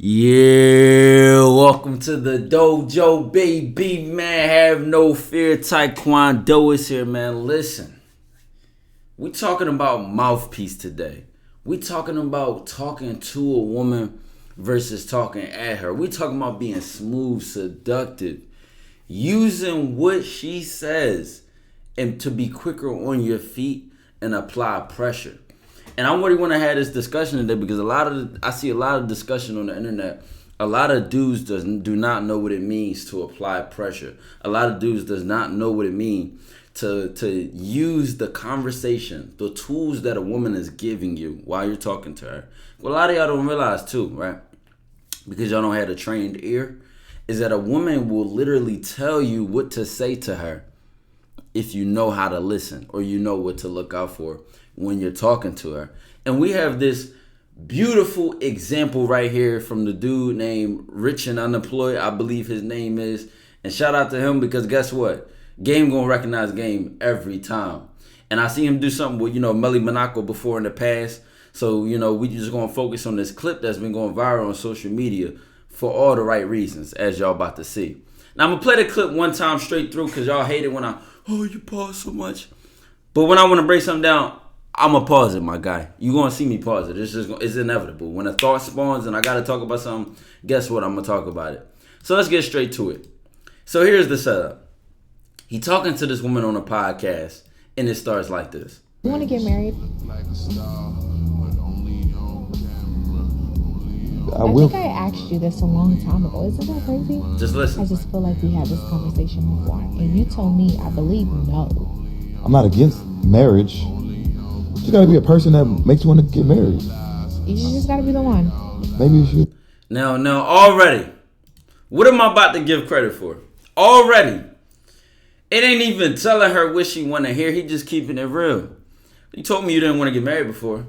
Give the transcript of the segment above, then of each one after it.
Yeah, welcome to the DOJO, baby, man. Have no fear. TyKwonDoe is here, man. Listen, we talking about Mouthpiece today. We talking about talking to a woman versus talking at her. We talking about being smooth, seductive, using what she says and to be quicker on your feet and apply pressure. And I really want to have this discussion today because I see a lot of discussion on the internet. A lot of dudes do not know what it means to apply pressure. A lot of dudes does not know what it means to use the conversation, the tools that a woman is giving you while you're talking to her. What a lot of y'all don't realize too, right? Because y'all don't have a trained ear, is that a woman will literally tell you what to say to her if you know how to listen or you know what to look out for when you're talking to her. And we have this beautiful example right here from the dude named Rich and Unemployed, I believe his name is. And shout out to him because guess what? Game gonna recognize game every time. And I see him do something with, Melly Monaco before in the past. So, we just gonna focus on this clip that's been going viral on social media for all the right reasons, as y'all about to see. Now, I'm gonna play the clip one time straight through because y'all hate it when you pause so much. But when I want to break something down, I'm going to pause it, my guy. You're going to see me pause it. It's inevitable. When a thought spawns and I got to talk about something, guess what? I'm going to talk about it. So let's get straight to it. So here's the setup. He talking to this woman on a podcast, and it starts like this. You want to get married? I think I asked you this a long time ago. Isn't that crazy? Just listen. I just feel like we had this conversation before, and you told me, I believe, no. I'm not against marriage. You gotta be a person that makes you want to get married. You just gotta be the one. Maybe you should. Now, already, what am I about to give credit for? Already, it ain't even telling her what she want to hear. He just keeping it real. You told me you didn't want to get married before.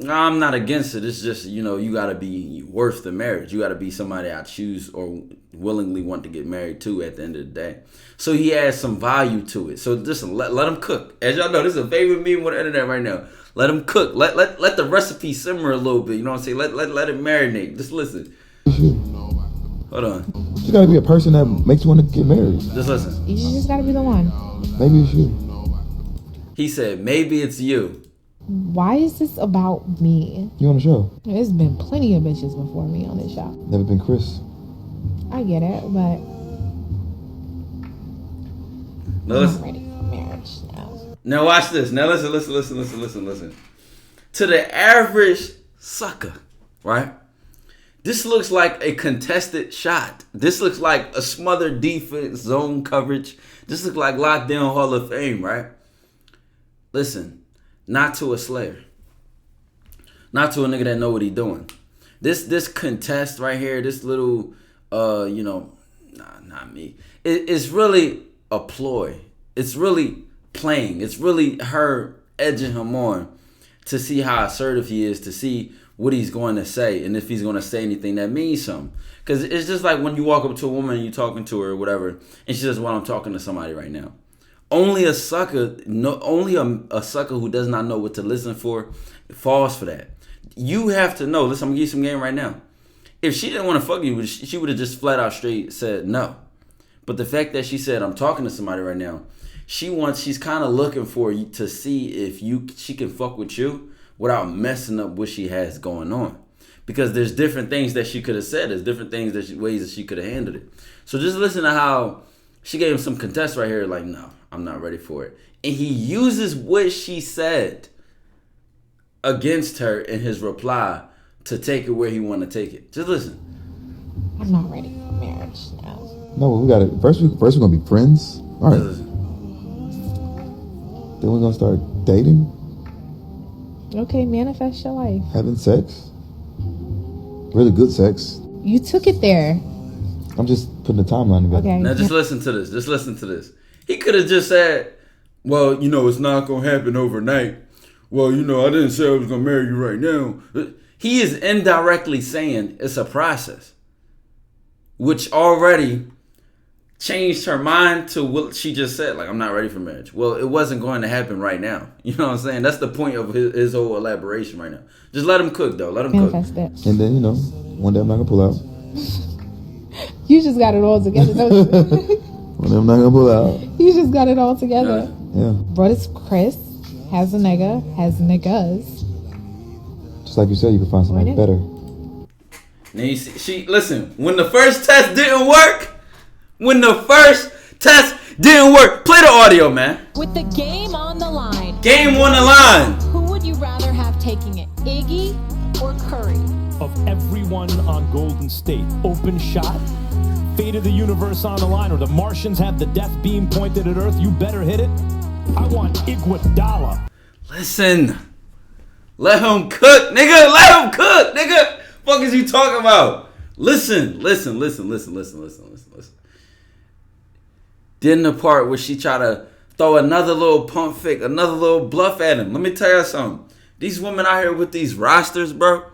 I'm not against it. It's just, you got to be worth the marriage. You got to be somebody I choose or willingly want to get married to at the end of the day. So he adds some value to it. So just let him cook. As y'all know, this is a favorite meme on the internet right now. Let him cook. Let the recipe simmer a little bit. You know what I'm saying? Let it marinate. Just listen. Hold on. You gotta be a person that makes you want to get married. Just listen. You just gotta be the one. Maybe you should. He said, maybe it's you. Why is this about me? You on the show? There's been plenty of bitches before me on this show. Never been Chris. I get it, but No, I'm not ready for marriage now. Now watch this. Now listen. To the average sucker, right? This looks like a contested shot. This looks like a smothered defense zone coverage. This looks like lockdown Hall of Fame, right? Listen. Not to a slayer. Not to a nigga that know what he doing. This contest right here, this little, not me. It's really a ploy. It's really playing. It's really her edging him on to see how assertive he is, to see what he's going to say, and if he's going to say anything that means something. Because it's just like when you walk up to a woman and you're talking to her or whatever, and she says, well, I'm talking to somebody right now. Only a sucker who does not know what to listen for falls for that. You have to know. Listen, I'm gonna give you some game right now. If she didn't want to fuck you, she would have just flat out straight said no. But the fact that she said, I'm talking to somebody right now, she's kind of looking for you to see if she can fuck with you without messing up what she has going on. Because there's different things that she could have said. There's different things ways that she could have handled it. So just listen to how she gave him some contest right here, like, no, I'm not ready for it. And he uses what she said against her in his reply to take it where he want to take it. Just listen. I'm not ready for marriage now. No, we got it. First we're gonna be friends. All right. Then we're gonna start dating. Okay, manifest your life. Having sex. Really good sex. You took it there. I'm just putting the timeline together. Okay. Now just listen to this. He could have just said, well, it's not going to happen overnight. Well, I didn't say I was going to marry you right now. He is indirectly saying it's a process. Which already changed her mind to what she just said. Like, I'm not ready for marriage. Well, it wasn't going to happen right now. You know what I'm saying? That's the point of his whole elaboration right now. Just let him cook, though. Let him cook. And then, one day I'm not going to pull out. You just got it all together, don't you? One day I'm not going to pull out. You just got it all together. Yeah. Bro, it's Chris. Has a nigga. Has niggas. Just like you said, you can find somebody better. Now you see, listen, when the first test didn't work, play the audio, man. With the game on the line. Game on the line. Who would you rather have taking it, Iggy or Curry? Of everyone on Golden State, open shot, fate of the universe on the line, or the Martians have the death beam pointed at Earth, you better hit it. I want Iguodala. Listen, let him cook, nigga. Let him cook, nigga. Fuck is you talking about? Listen. Then the part where she try to throw another little pump fake, another little bluff at him. Let me tell you something. These women out here with these rosters, bro,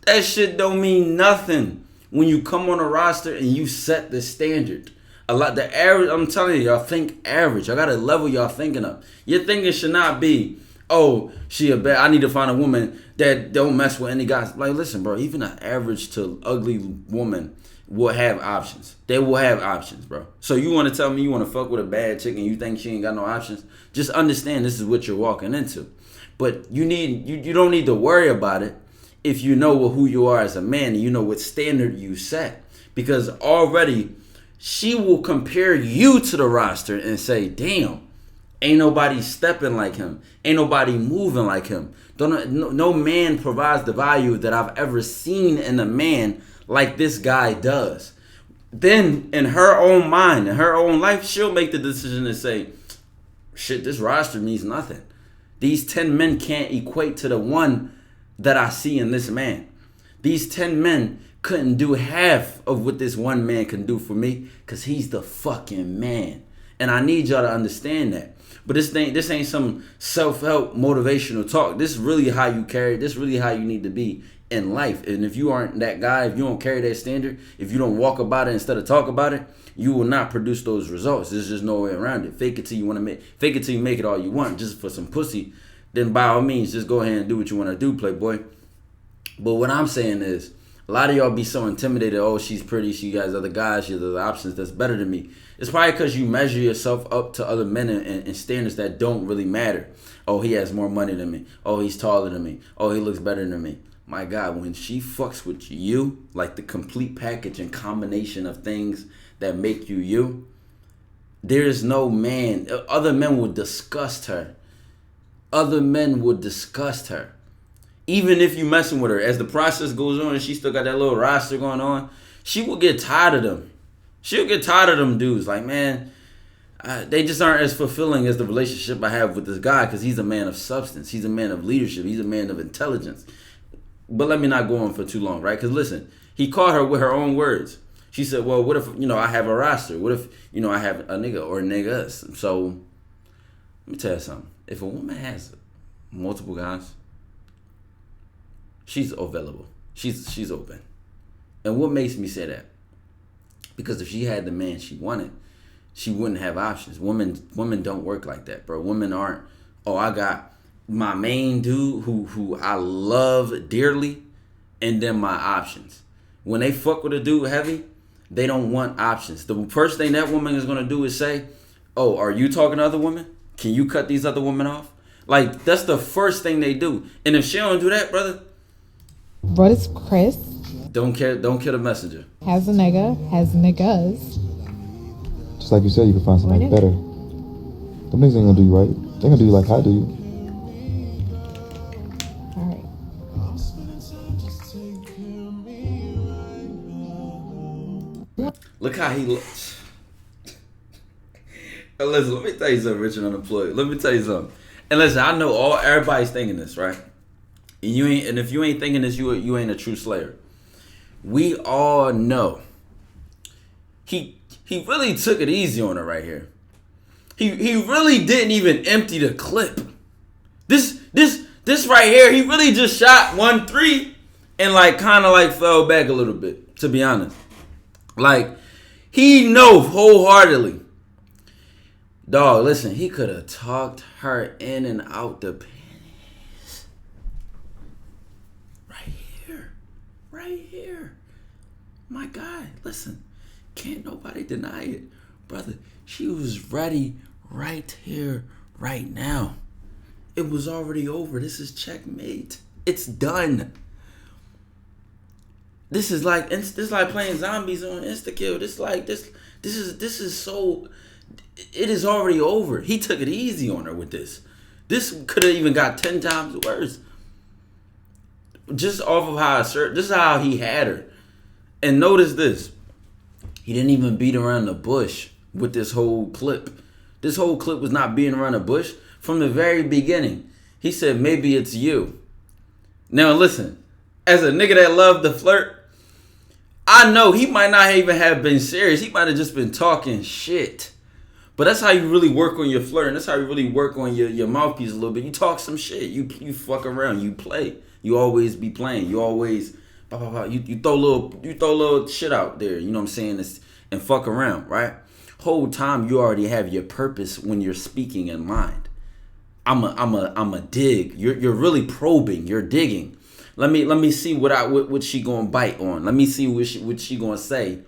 that shit don't mean nothing when you come on a roster and you set the standard. The average, I'm telling you, y'all think average. I gotta level y'all thinking up. Your thinking should not be, oh, she a bad. I need to find a woman that don't mess with any guys. Like, listen, bro, even an average to ugly woman will have options. They will have options, bro. So you want to tell me you want to fuck with a bad chick and you think she ain't got no options? Just understand this is what you're walking into. But you don't need to worry about it if you know who you are as a man and you know what standard you set. Because already she will compare you to the roster and say, damn, ain't nobody stepping like him. Ain't nobody moving like him. No man provides the value that I've ever seen in a man like this guy does. Then in her own mind, in her own life, she'll make the decision to say, shit, this roster means nothing. These 10 men can't equate to the one that I see in this man. These 10 men couldn't do half of what this one man can do for me because he's the fucking man. And I need y'all to understand that. But this ain't some self-help motivational talk. This is really how you carry. This is really how you need to be in life. And if you aren't that guy, if you don't carry that standard, if you don't walk about it instead of talk about it, you will not produce those results. There's just no way around it. Fake it till you make it all you want just for some pussy. Then by all means, just go ahead and do what you want to do, playboy. But what I'm saying is, a lot of y'all be so intimidated. Oh, she's pretty. She has other guys. She has other options that's better than me. It's probably because you measure yourself up to other men and standards that don't really matter. Oh, he has more money than me. Oh, he's taller than me. Oh, he looks better than me. My God, when she fucks with you, like the complete package and combination of things that make you you, there is no man. Other men will disgust her. Other men will disgust her. Even if you messing with her, as the process goes on and she still got that little roster going on, she will get tired of them. She'll get tired of them dudes. Like, man, they just aren't as fulfilling as the relationship I have with this guy because he's a man of substance. He's a man of leadership. He's a man of intelligence. But let me not go on for too long, right? Because listen, he caught her with her own words. She said, well, what if, I have a roster? What if, I have a nigga or niggas? So let me tell you something. If a woman has multiple guys, she's available. She's open. And what makes me say that? Because if she had the man she wanted, she wouldn't have options. Women don't work like that, bro. Women aren't, I got my main dude who I love dearly, and then my options. When they fuck with a dude heavy, they don't want options. The first thing that woman is going to do is say, oh, are you talking to other women? Can you cut these other women off? Like, that's the first thing they do. And if she don't do that, brother, it's Chris. Don't kill the messenger. Has a nigga. Has niggas. Just like you said, you can find somebody better. Them niggas ain't gonna do you right. They gonna do you like I do you. Look how he looks. Listen, let me tell you something, Rich and Unemployed. Let me tell you something. And listen, I know everybody's thinking this, right? And if you ain't thinking this, you ain't a true slayer. We all know. He really took it easy on her right here. He really didn't even empty the clip. This right here, he really just shot 1-3 and kind of fell back a little bit, to be honest. He know wholeheartedly. Dog, listen, he could have talked her in and out the panties. Right here. Right here. My God, listen. Can't nobody deny it. Brother, she was ready right here, right now. It was already over. This is checkmate. It's done. This is like playing zombies on Insta-kill. This is so. It is already over. He took it easy on her with this. This could have even got 10 times worse. Just off of how this is how he had her. And notice this. He didn't even beat around the bush with this whole clip. This whole clip was not beating around the bush from the very beginning. He said, maybe it's you. Now listen, as a nigga that loved to flirt, I know he might not even have been serious. He might have just been talking shit. But that's how you really work on your flirting. That's how you really work on your mouthpiece a little bit. You talk some shit. You fuck around. You play. You always be playing. You always you throw little shit out there. You know what I'm saying? And fuck around, right? Whole time you already have your purpose when you're speaking in mind. I'm a dig. You're really probing. You're digging. Let me see what she gonna bite on. Let me see what she gonna say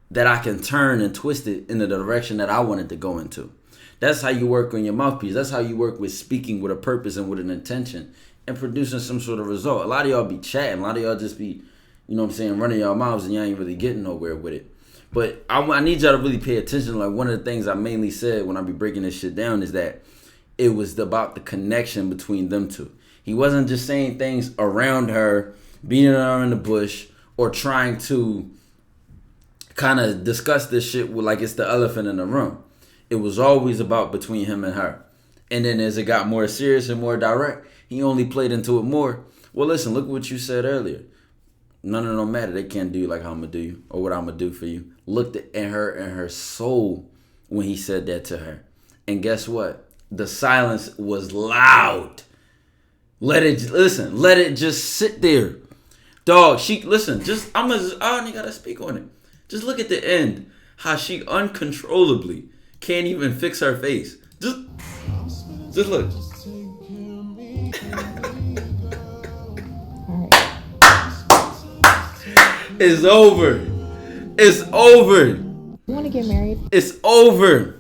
that I can turn and twist it in the direction that I wanted to go into. That's how you work on your mouthpiece. That's how you work with speaking with a purpose and with an intention and producing some sort of result. A lot of y'all be chatting. A lot of y'all just be, you know what I'm saying, running y'all mouths and y'all ain't really getting nowhere with it. But I need y'all to really pay attention. Like one of the things I mainly said when I be breaking this shit down is that it was about the connection between them two. He wasn't just saying things around her, beating her in the bush, or trying to kind of discuss this shit with like it's the elephant in the room. It was always about between him and her. And then as it got more serious and more direct, he only played into it more. Well, listen, look what you said earlier. None of them don't matter. They can't do you like how I'm going to do you or what I'm going to do for you. Looked at her and her soul when he said that to her. And guess what? The silence was loud. Let it just sit there. Dog, I only got to speak on it. Just look at the end. How she uncontrollably can't even fix her face. Just look. All right. It's over. It's over. You want to get married? It's over.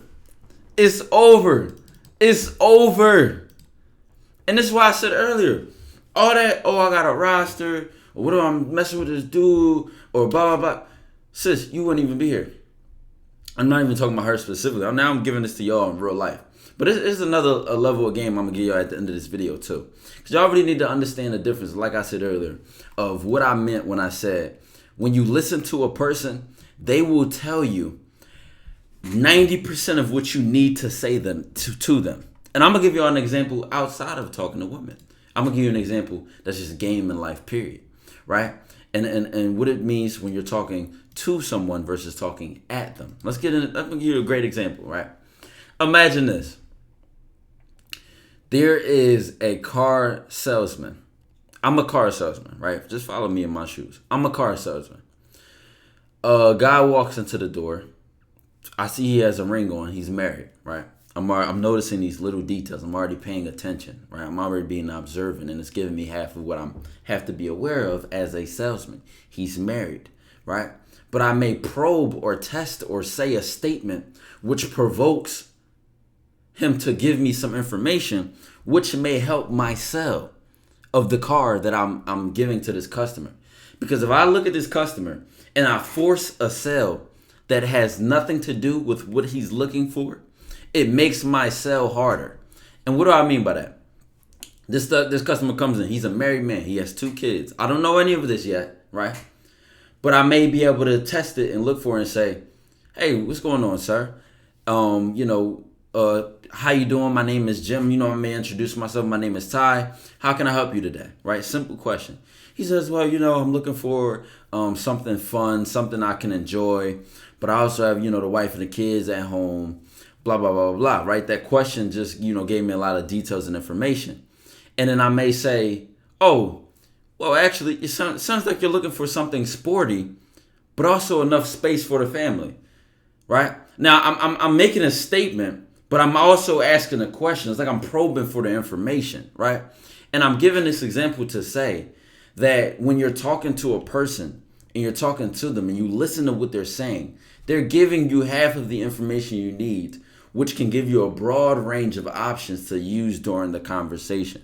It's over. It's over. And this is why I said earlier, all that, I got a roster, or what I'm messing with this dude, or blah, blah, blah. Sis, you wouldn't even be here. I'm not even talking about her specifically. Now I'm giving this to y'all in real life. But it's another level of game I'm going to give y'all at the end of this video too. Because y'all really need to understand the difference, like I said earlier, of what I meant when I said, when you listen to a person, they will tell you 90% of what you need to say to them. And I'm going to give y'all an example outside of talking to women. I'm going to give you an example that's just game in life, period. Right? And what it means when you're talking to someone versus talking at them. Let me give you a great example, right? Imagine this. There is a car salesman. I'm a car salesman, right? Just follow me in my shoes. I'm a car salesman. A guy walks into the door. I see he has a ring on. He's married, right? I'm noticing these little details. I'm already paying attention, right? I'm already being observant, and it's giving me half of what I have to be aware of as a salesman. He's married, right? But I may probe or test or say a statement which provokes him to give me some information which may help my sell of the car that I'm giving to this customer. Because if I look at this customer and I force a sale that has nothing to do with what he's looking for, it makes my sell harder. And what do I mean by that? This customer comes in. He's a married man. He has 2 kids. I don't know any of this yet, right? But I may be able to test it and look for it and say, hey, what's going on, sir? How you doing? My name is Jim. I may introduce myself. My name is Ty. How can I help you today? Right? Simple question. He says, well, I'm looking for something fun, something I can enjoy. But I also have, the wife and the kids at home. Blah, blah, blah, blah, right? That question just, gave me a lot of details and information. And then I may say, oh, well, actually, it sounds like you're looking for something sporty, but also enough space for the family. right? Now I'm making a statement, but I'm also asking a question. It's like I'm probing for the information, right? And I'm giving this example to say that when you're talking to a person and you're talking to them and you listen to what they're saying, they're giving you half of the information you need, which can give you a broad range of options to use during the conversation.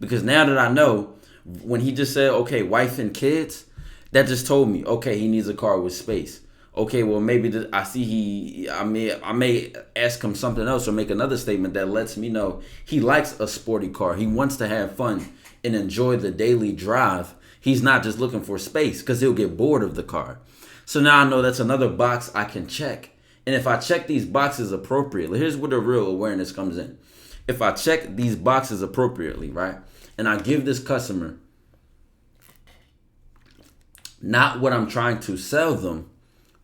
Because now that I know, when he just said, okay, wife and kids, that just told me, okay, he needs a car with space. Okay, well, maybe I may ask him something else or make another statement that lets me know he likes a sporty car. He wants to have fun and enjoy the daily drive. He's not just looking for space because he'll get bored of the car. So now I know that's another box I can check. And if I check these boxes appropriately, here's where the real awareness comes in. If I check these boxes appropriately, right, and I give this customer not what I'm trying to sell them,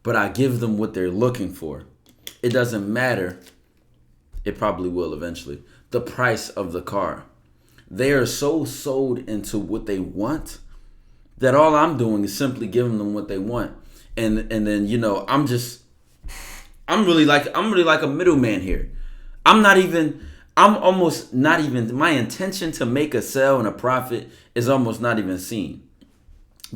but I give them what they're looking for, it doesn't matter. It probably will eventually. The price of the car. They are so sold into what they want that all I'm doing is simply giving them what they want. And then, you know, I'm really like a middleman here. I'm almost not even, my intention to make a sale and a profit is almost not even seen.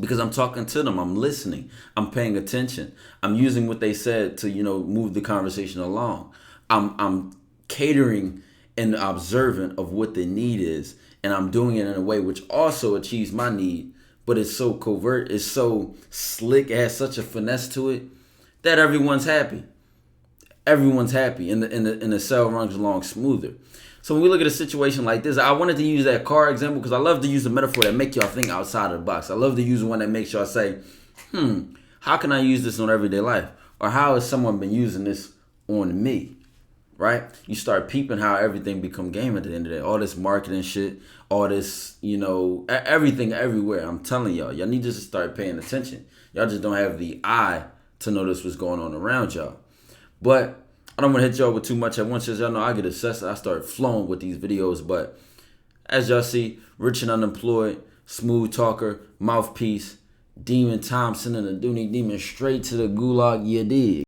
Because I'm talking to them, I'm listening, I'm paying attention, I'm using what they said to, you know, move the conversation along. I'm catering and observant of what the need is, and I'm doing it in a way which also achieves my need, but it's so covert, it's so slick, it has such a finesse to it that everyone's happy. Everyone's happy, and the sale runs along smoother. So when we look at a situation like this, I wanted to use that car example because I love to use a metaphor that make y'all think outside of the box. I love to use one that makes y'all say, how can I use this on everyday life? Or how has someone been using this on me? Right? You start peeping how everything become game at the end of the day. All this marketing shit, all this, you know, everything everywhere. I'm telling y'all need to just start paying attention. Y'all just don't have the eye to notice what's going on around y'all. But I don't want to hit y'all with too much at once. As y'all know, I get obsessed. I start flowing with these videos. But as y'all see, Rich and Unemployed, Smooth Talker, Mouthpiece, Demon Thompson, and the Dooney Demon straight to the gulag, you dig.